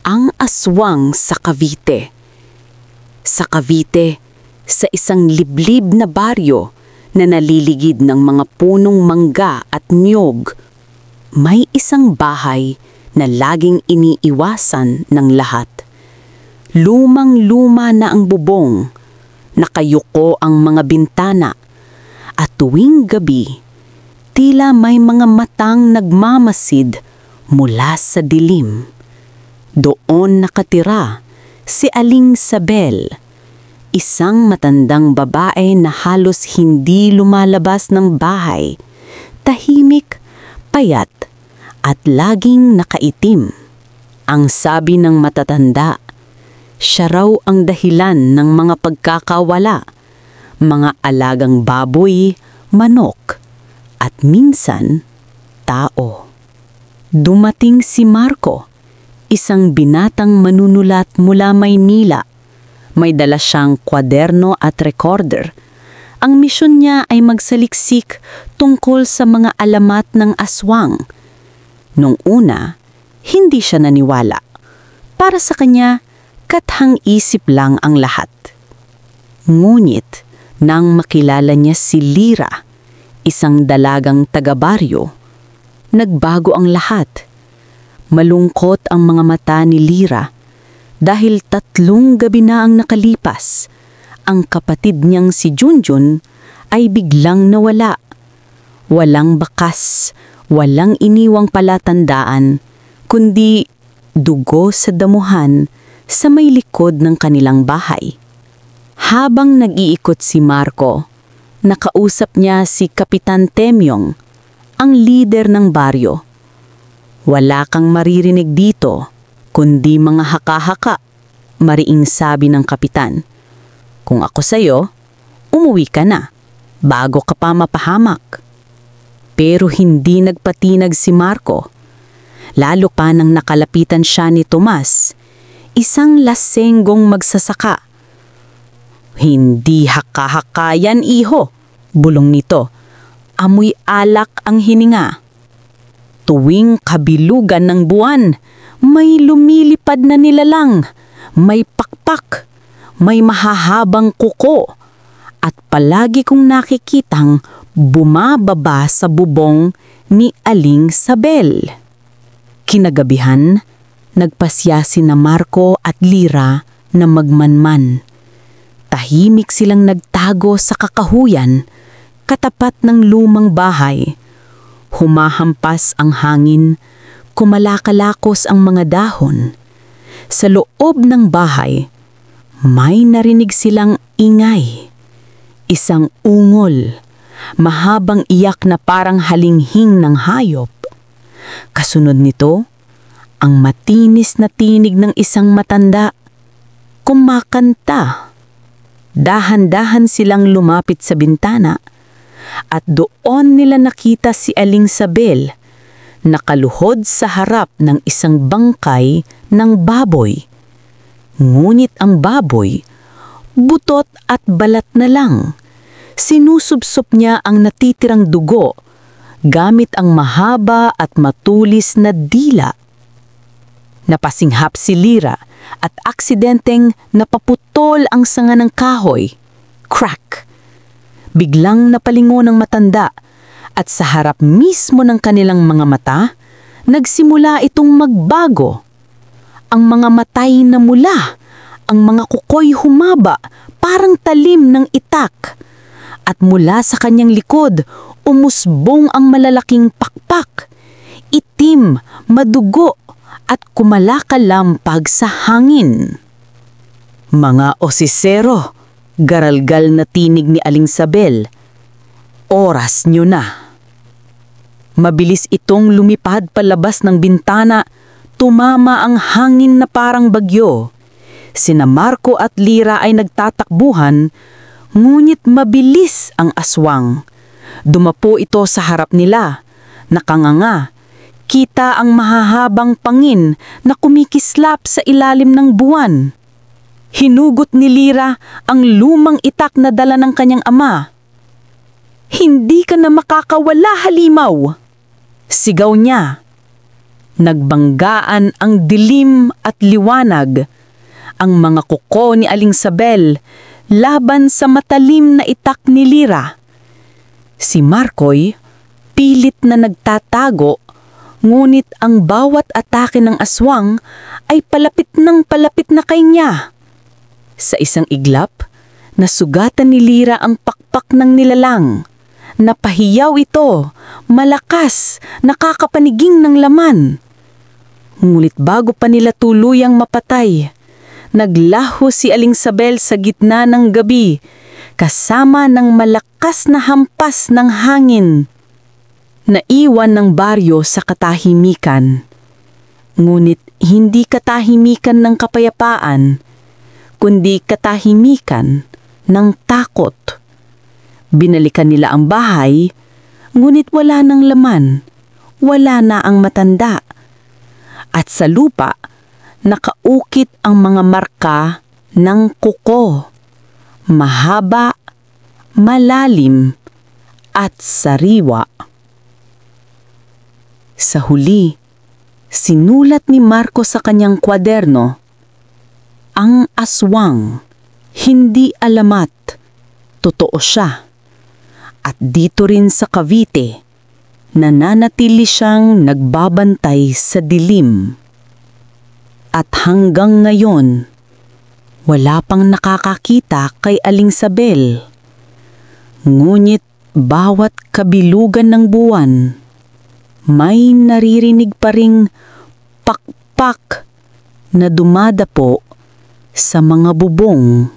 Ang aswang sa Cavite. Sa Cavite, sa isang liblib na baryo na naliligid ng mga punong mangga at niyog, may isang bahay na laging iniiwasan ng lahat. Lumang-luma na ang bubong, nakayuko ang mga bintana, at tuwing gabi, tila may mga matang nagmamasid mula sa dilim. Doon nakatira si Aling Sabel, isang matandang babae na halos hindi lumalabas ng bahay, tahimik, payat, at laging nakaitim. Ang sabi ng matatanda, siya raw ang dahilan ng mga pagkakawala, mga alagang baboy, manok, at minsan, tao. Dumating si Marco, isang binatang manunulat mula Maynila. May dala siyang kwaderno at recorder. Ang misyon niya ay magsaliksik tungkol sa mga alamat ng aswang. Nung una, hindi siya naniwala. Para sa kanya, kathang-isip lang ang lahat. Ngunit, nang makilala niya si Lira, isang dalagang taga-baryo, nagbago ang lahat. Malungkot ang mga mata ni Lira dahil 3 gabi na ang nakalipas. Ang kapatid niyang si Junjun ay biglang nawala. Walang bakas, walang iniwang palatandaan, kundi dugo sa damuhan sa may likod ng kanilang bahay. Habang nag-iikot si Marco, nakausap niya si Kapitan Temyong, ang lider ng baryo. Wala kang maririnig dito, kundi mga haka-haka, mariing sabi ng kapitan. Kung ako sa'yo, umuwi ka na, bago ka pa mapahamak. Pero hindi nagpatinag si Marco. Lalo pa nang nakalapitan siya ni Tomas, isang lasenggong magsasaka. Hindi haka-haka yan, iho, bulong nito. Amoy alak ang hininga. Tuwing kabilugan ng buwan, may lumilipad na nilalang, may pakpak, may mahahabang kuko, at palagi kong nakikitang bumababa sa bubong ni Aling Sabel. Kinagabihan, nagpasya sina Marco at Lira na magmanman. Tahimik silang nagtago sa kakahuyan, katapat ng lumang bahay. Humahampas ang hangin, kumalakalakos ang mga dahon. Sa loob ng bahay, may narinig silang ingay. Isang ungol, mahabang iyak na parang halinghing ng hayop. Kasunod nito, ang matinis na tinig ng isang matanda, kumakanta. Dahan-dahan silang lumapit sa bintana, at doon nila nakita si Aling Sabel, nakaluhod sa harap ng isang bangkay ng baboy. Ngunit ang baboy, butot at balat na lang. Sinusubsop niya ang natitirang dugo gamit ang mahaba at matulis na dila. Napasinghap si Lira at aksidenteng napaputol ang sanga ng kahoy. Crack! Biglang napalingon ng matanda at sa harap mismo ng kanilang mga mata, nagsimula itong magbago. Ang mga matay na mula, ang mga kukoy humaba, parang talim ng itak. At mula sa kanyang likod, umusbong ang malalaking pakpak. Itim, madugo, at kumalakalampag sa hangin. Mga osisero, garalgal na tinig ni Aling Sabel. Oras nyo na. Mabilis itong lumipad palabas ng bintana, tumama ang hangin na parang bagyo. Sina Marco at Lira ay nagtatakbuhan, ngunit mabilis ang aswang. Dumapo ito sa harap nila, nakanganga. Kita ang mahahabang pangin na kumikislap sa ilalim ng buwan. Hinugot ni Lira ang lumang itak na dala ng kanyang ama. Hindi ka na makakawala, halimaw! Sigaw niya. Nagbanggaan ang dilim at liwanag, ang mga kuko ni Aling Sabel laban sa matalim na itak ni Lira. Si Marcoy pilit na nagtatago, ngunit ang bawat atake ng aswang ay palapit na kay niya. Sa isang iglap, nasugatan ni Lira ang pakpak ng nilalang. Napahiyaw ito, malakas, nakakapaniging ng laman. Ngunit bago pa nila tuluyang mapatay, naglaho si Aling Sabel sa gitna ng gabi, kasama ng malakas na hampas ng hangin. Naiwan ng baryo sa katahimikan. Ngunit hindi katahimikan ng kapayapaan, kundi katahimikan ng takot. Binalikan nila ang bahay, ngunit wala ng laman, wala na ang matanda. At sa lupa, nakaukit ang mga marka ng kuko. Mahaba, malalim, at sariwa. Sa huli, sinulat ni Marco sa kanyang kwaderno, "Ang aswang, hindi alamat, totoo siya." At dito rin sa Cavite, nananatili siyang nagbabantay sa dilim. At hanggang ngayon, wala pang nakakakita kay Aling Sabel. Ngunit bawat kabilugan ng buwan, may naririnig pa ring pakpak na dumadapo sa mga bubong.